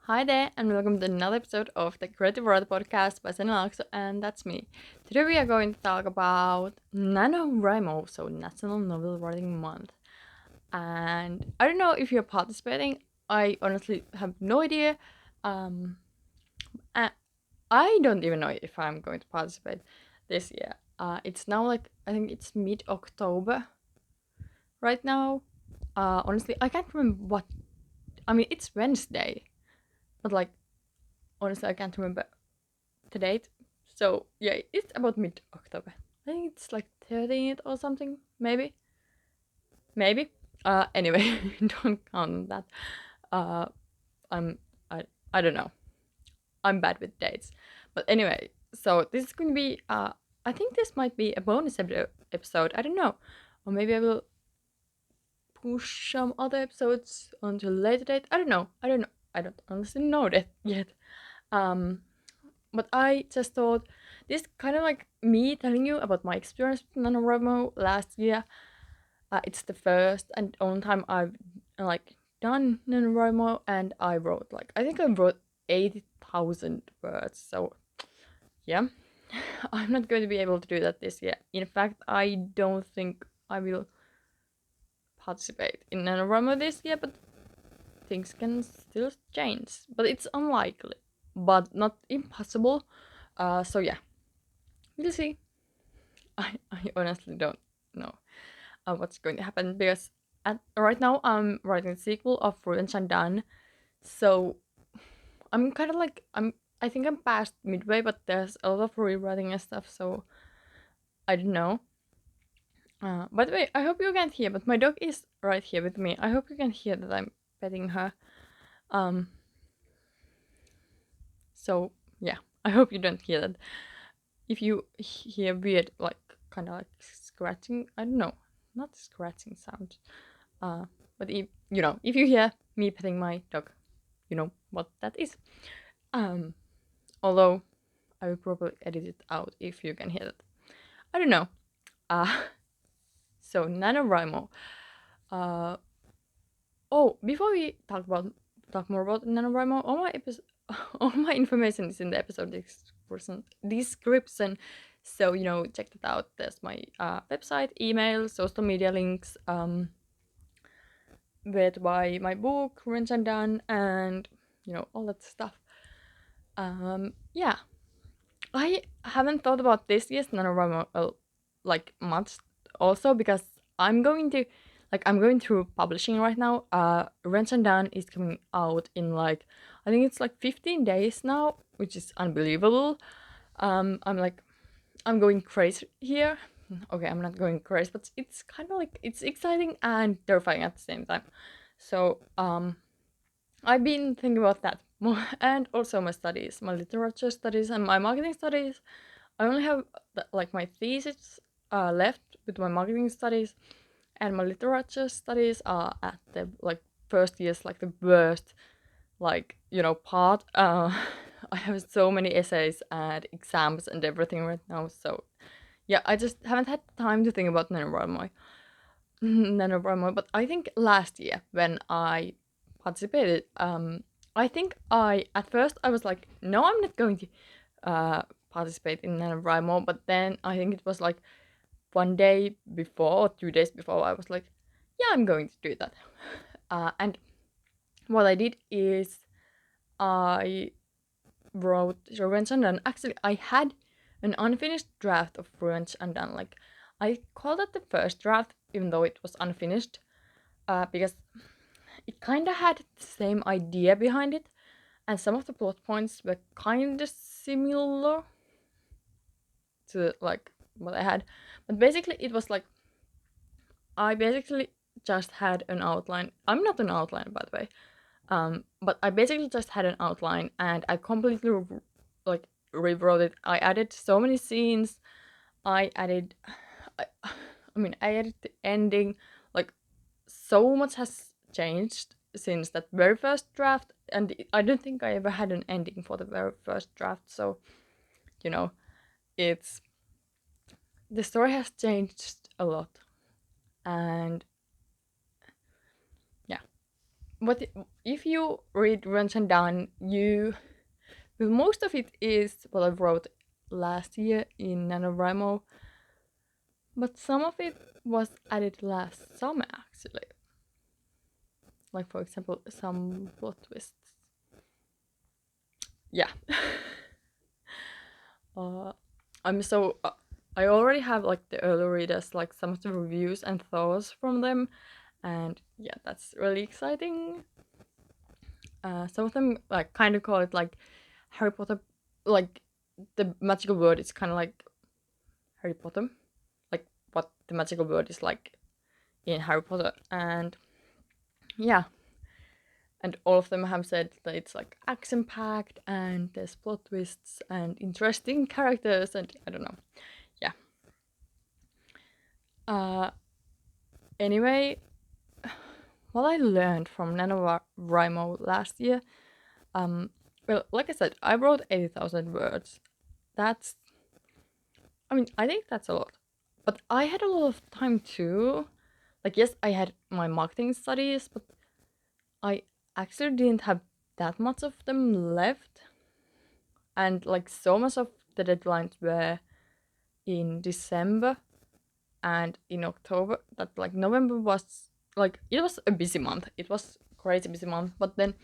Hi there, and welcome to another episode of the Creative Writer Podcast by Senelakso, and that's me. Today we are going to talk about NaNoWriMo, so National Novel Writing Month. And I don't know if you're participating. I honestly have no idea. Um, I I don't even know if I'm going to participate this year. It's now like I think it's mid-October right now. Honestly, I can't remember what. I mean, it's Wednesday, but like honestly, I can't remember the date. So yeah, it's about mid October. I think it's like 13th or something, maybe. Maybe. Anyway, don't count on that. Uh, I'm I don't know. I'm bad with dates. But anyway, so this is going to be I think this might be a bonus episode. I don't know. Or maybe I will push some other episodes onto a later date. I don't know. I don't know. I don't honestly know that yet. Um But I just thought this kind of like me telling you about my experience with NaNoWriMo last year. It's the first and only time I've like done NaNoWriMo, and I wrote like I think I wrote 80,000 words. So yeah, I'm not going to be able to do that this year. In fact, I don't think I will participate in NaNoWriMo this year, but things can still change. But it's unlikely, but not impossible. So yeah, we'll see. I honestly don't know what's going to happen because right now I'm writing the sequel of Revenge and Done. So I'm kind of like I think I'm past midway, but there's a lot of rewriting and stuff. So I don't know. By the way, I hope you can't hear, but my dog is right here with me. I hope you can hear that I'm petting her. Um. So yeah, I hope you don't hear that. If you hear weird like kind of like scratching, I don't know, not scratching sound. Uh, but if you hear me petting my dog, you know what that is. Um, Although I will probably edit it out if you can hear that. I don't know. Uh, so NaNoWriMo. Uh, before we talk more about NaNoWriMo, all my information is in the episode description. So check that out. There's my website, email, social media links. Where to buy my book, Revenge and Done, and all that stuff. Yeah, I haven't thought about this yet, NaNoWriMo, like much, also because I'm going to, I'm going through publishing right now. Revenge and Done is coming out in like, I think it's like 15 days now, which is unbelievable. I'm going crazy here. Okay, I'm not going crazy, but it's kind of like it's exciting and terrifying at the same time. So I've been thinking about that more, and also my studies, my literature studies, and my marketing studies. I only have like my thesis left with my marketing studies, and my literature studies are at the like first years, like the worst, part. I have so many essays and exams and everything right now. So yeah, I just haven't had time to think about NaNoWriMo. But I think last year when I participated, I think at first I was like, no, I'm not going to participate in NaNoWriMo. But then I think it was like one day before or 2 days before, I was like, yeah, I'm going to do that. And what I did is I wrote Revenge and Done. Actually, I had an unfinished draft of Revenge and Done. Like, I called it the first draft, even though it was unfinished, because it kind of had the same idea behind it, and some of the plot points were kind of similar to like what I had. But basically, it was like I basically just had an outline. I'm not an outline, by the way. But I basically just had an outline, and I completely like rewrote it. I added so many scenes. I added, I, I added the ending. Like so much has changed since that very first draft, and I don't think I ever had an ending for the very first draft. So you know, it's the story has changed a lot, and yeah. what if you read Revenge and Dawn, you well, most of it is what I wrote last year in NaNoWriMo, but some of it was added last summer actually. Like for example, some plot twists. Yeah. uh, I'm so I already have like the early readers, like some of the reviews and thoughts from them, and yeah, that's really exciting. Some of them like kind of call it like Harry Potter, like the magical word is kind of like Harry Potter, like what the magical word is like in Harry Potter, and yeah, and all of them have said that it's like action packed and there's plot twists and interesting characters, and I don't know, yeah. Uh, anyway, what I learned from NaNoWriMo last year, um, well, like I said, I wrote 80,000 words. That's, I mean, I think that's a lot. But I had a lot of time too. Like, yes, I had my marketing studies, but I actually didn't have that much of them left. And like, so much of the deadlines were in December and in October that like November was like, it was a busy month. It was crazy busy month. But then,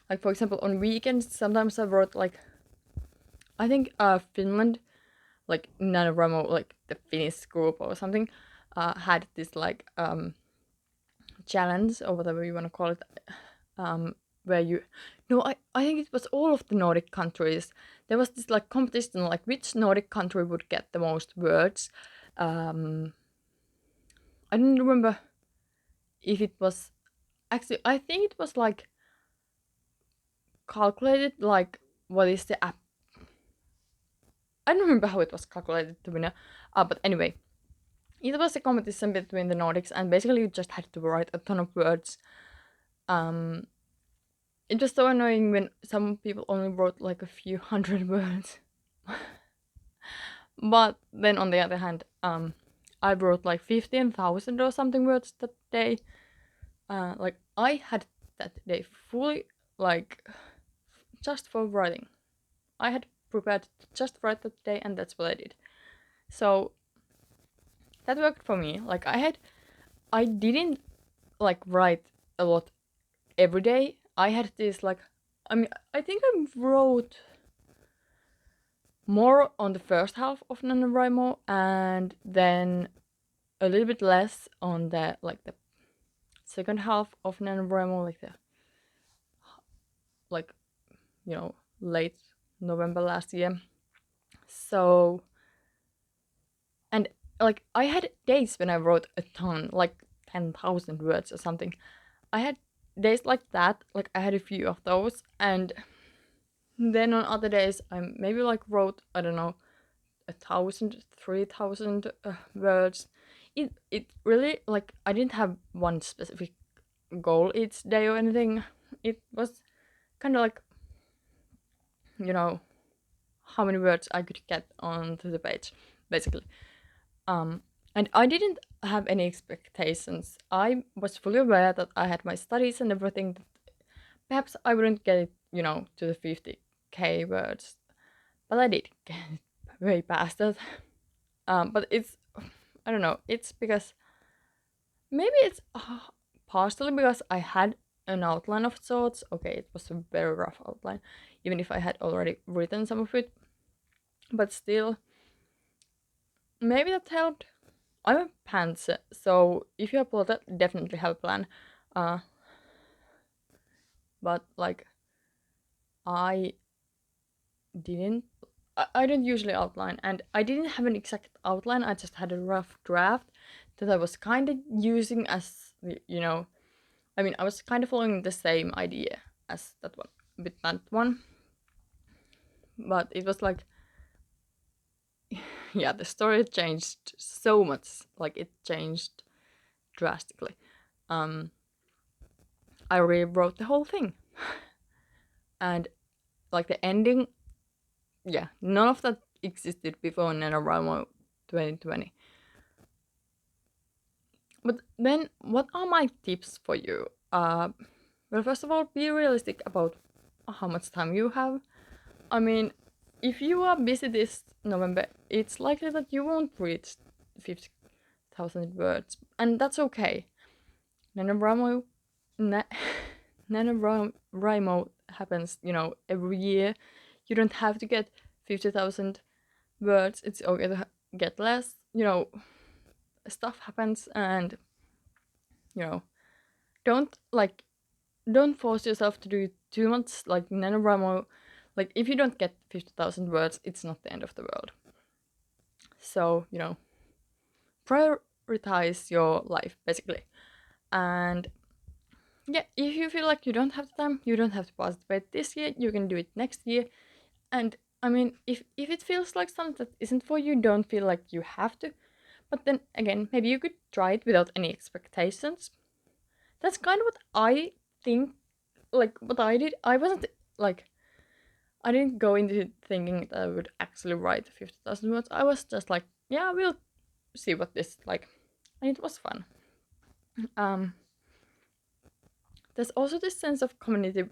like, for example, on weekends, sometimes I wrote like, I think Finland, like NaNoWriMo, like the Finnish group or something, had this like challenge or whatever you want to call it, where you, no, I think it was all of the Nordic countries. There was this like competition, like which Nordic country would get the most words. I don't remember if it was actually. I think it was like calculated, like what is the app. I don't remember how it was calculated to winner. But anyway, it was a competition between the Nordics, and basically you just had to write a ton of words. Um, it was so annoying when some people only wrote like a few hundred words. But then on the other hand, I wrote like 15,000 or something words that day. Like I had that day fully like just for writing. I had prepared to just write that day, and that's what I did. So that worked for me. Like I didn't like write a lot every day. I had this like, I mean, I think I wrote more on the first half of NaNoWriMo, and then a little bit less on the like the second half of NaNoWriMo, like the like late November last year. So, and like I had days when I wrote a ton, like 10,000 words or something. I had days like that, like I had a few of those, and then on other days I maybe like wrote, I don't know, 1,000, 3,000 words. It really, like, I didn't have one specific goal each day or anything. It was kind of like, you know, how many words I could get onto the page, basically. And I didn't have any expectations. I was fully aware that I had my studies and everything. That perhaps I wouldn't get it, to the 50k words, but I did get it way past that. But it's, I don't know. It's because maybe it's partially because I had an outline of sorts. Okay, it was a very rough outline, even if I had already written some of it. But still, maybe that helped. I'm a pantser, so if you have plotted, definitely have a plan. Uh, but like I didn't. I don't usually outline, and I didn't have an exact outline. I just had a rough draft that I was kind of using as I mean, I was kind of following the same idea as that one, with that one, but it was like, yeah, the story changed so much. Like it changed drastically. Um, I rewrote the whole thing, and like the ending, yeah, none of that existed before NaNoWriMo 2020. But then, what are my tips for you? Well, first of all, be realistic about how much time you have. I mean, if you are busy this November, it's likely that you won't reach 50,000 words, and that's okay. NaNoWriMo, na- NaNoWriMo happens, every year. You don't have to get 50,000 words. It's okay to get less. Stuff happens, and you know, don't like don't force yourself to do too much. Like NaNoWriMo, like if you don't get 50,000 words, it's not the end of the world. So prioritize your life basically, and yeah, if you feel like you don't have the time, you don't have to participate this year. You can do it next year. And I mean, if it feels like something that isn't for you, don't feel like you have to. But then again, maybe you could try it without any expectations. That's kind of what I think. Like what I did, I wasn't like I didn't go into thinking that I would actually write 50,000 words. I was just like, yeah, we'll see what this is like, and it was fun. Um, there's also this sense of community,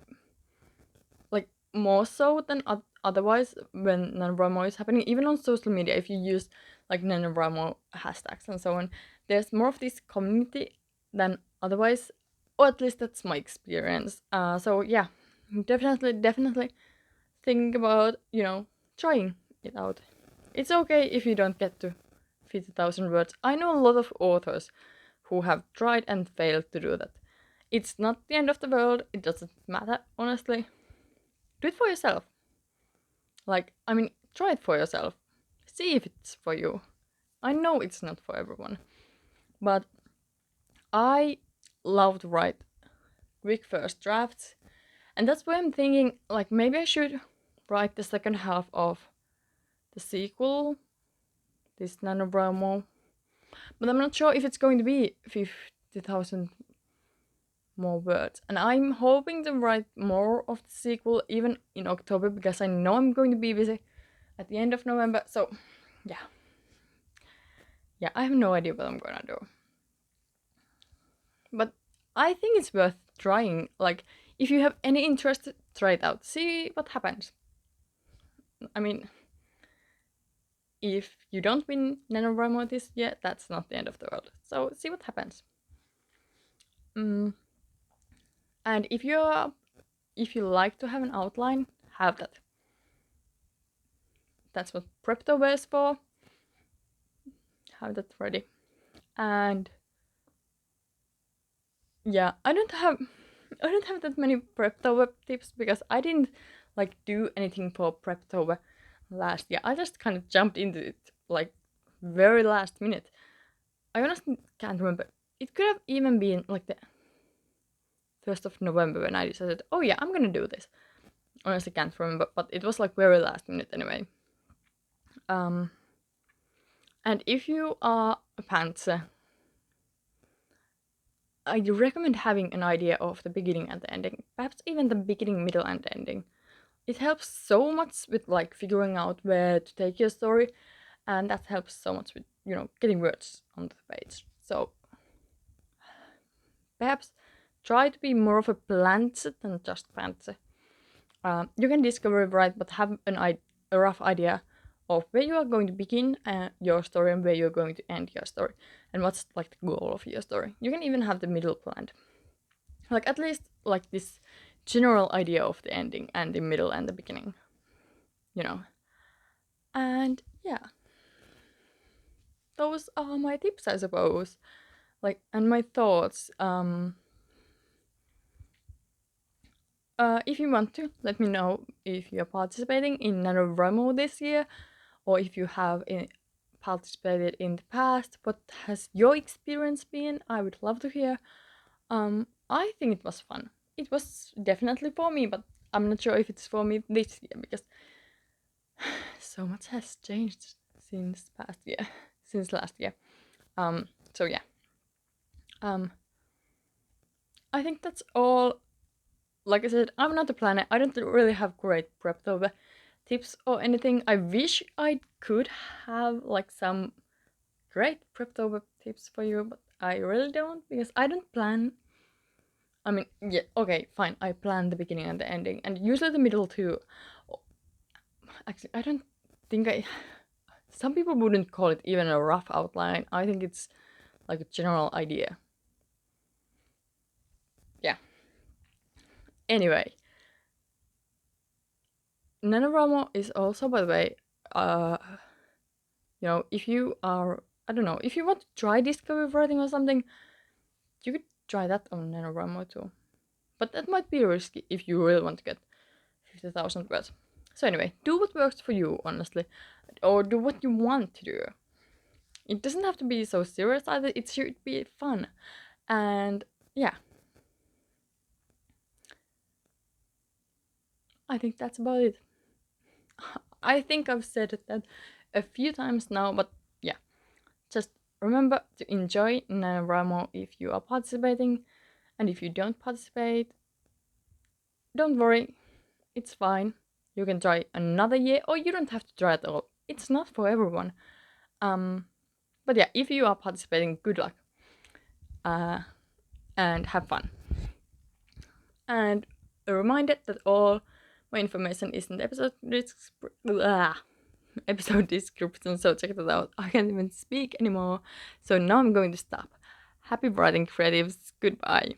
like more so than otherwise when NaNoWriMo is happening. Even on social media, if you use like NaNoWriMo hashtags and so on, there's more of this community than otherwise, or at least that's my experience. So yeah, definitely think about trying it out. It's okay if you don't get to 50,000 words. I know a lot of authors who have tried and failed to do that. It's not the end of the world. It doesn't matter, honestly. Do it for yourself. Like, I mean, try it for yourself. See if it's for you. I know it's not for everyone, but I love to write quick first drafts, and that's why I'm thinking, like, maybe I should write the second half of the sequel, this NaNoWriMo, but I'm not sure if it's going to be 50,000 more words. And I'm hoping to write more of the sequel even in October because I know I'm going to be busy at the end of November. So, yeah. Yeah, I have no idea what I'm gonna do. But I think it's worth trying. Like, if you have any interest, try it out. See what happens. I mean, if you don't win NaNoWriMo this year, that's not the end of the world. So, see what happens. And if you like to have an outline, have that. That's what Preptober is for. Have that ready. And yeah, I don't have that many Preptober tips because I didn't like do anything for Preptober last year. I just kind of jumped into it like very last minute. I honestly can't remember. It could have even been like the 1st of November when I decided, oh yeah, I'm gonna do this. Honestly can't remember, but it was like very last minute anyway. And if you are a pantser, I recommend having an idea of the beginning and the ending, perhaps even the beginning, middle, and ending. It helps so much with like figuring out where to take your story, and that helps so much with getting words onto the page. So perhaps try to be more of a pantser than just pantser. You can discover right, but have a rough idea of where you are going to begin your story and where you're going to end your story, and what's like the goal of your story. You can even have the middle planned, like at least like this general idea of the ending and the middle and the beginning, you know. And yeah, those are my tips, I suppose. Like, and my thoughts. If you want to, let me know if you're participating in NaNoWriMo this year, or if you have participated in the past. What has your experience been? I would love to hear. I think it was fun. It was definitely for me, but I'm not sure if it's for me this year because so much has changed since past year, since last year. So yeah. I think that's all. Like I said, I'm not a planner. I don't really have great Preptober tips or anything. I wish I could have like some great Preptober tips for you, but I really don't because I don't plan. I mean, yeah, okay, fine. I plan the beginning and the ending, and usually the middle too. Oh, actually, I don't think I. Some people wouldn't call it even a rough outline. I think it's like a general idea. Yeah. Anyway, NaNoWriMo is also, by the way, uh, if you are, I don't know, if you want to try discovery writing or something, you could try that on NaNoWriMo too. But that might be risky if you really want to get 50,000 words. So anyway, do what works for you, honestly, or do what you want to do. It doesn't have to be so serious either. It should be fun, and yeah, I think that's about it. I think I've said that a few times now, but yeah, just remember to enjoy NaNoWriMo if you are participating, and if you don't participate, don't worry, it's fine. You can try another year, or you don't have to try at all. It's not for everyone. Um, but yeah, if you are participating, good luck, uh, and have fun. And a reminder that all my information is in the episode description, so check that out. I can't even speak anymore, so now I'm going to stop. Happy writing, creatives. Goodbye.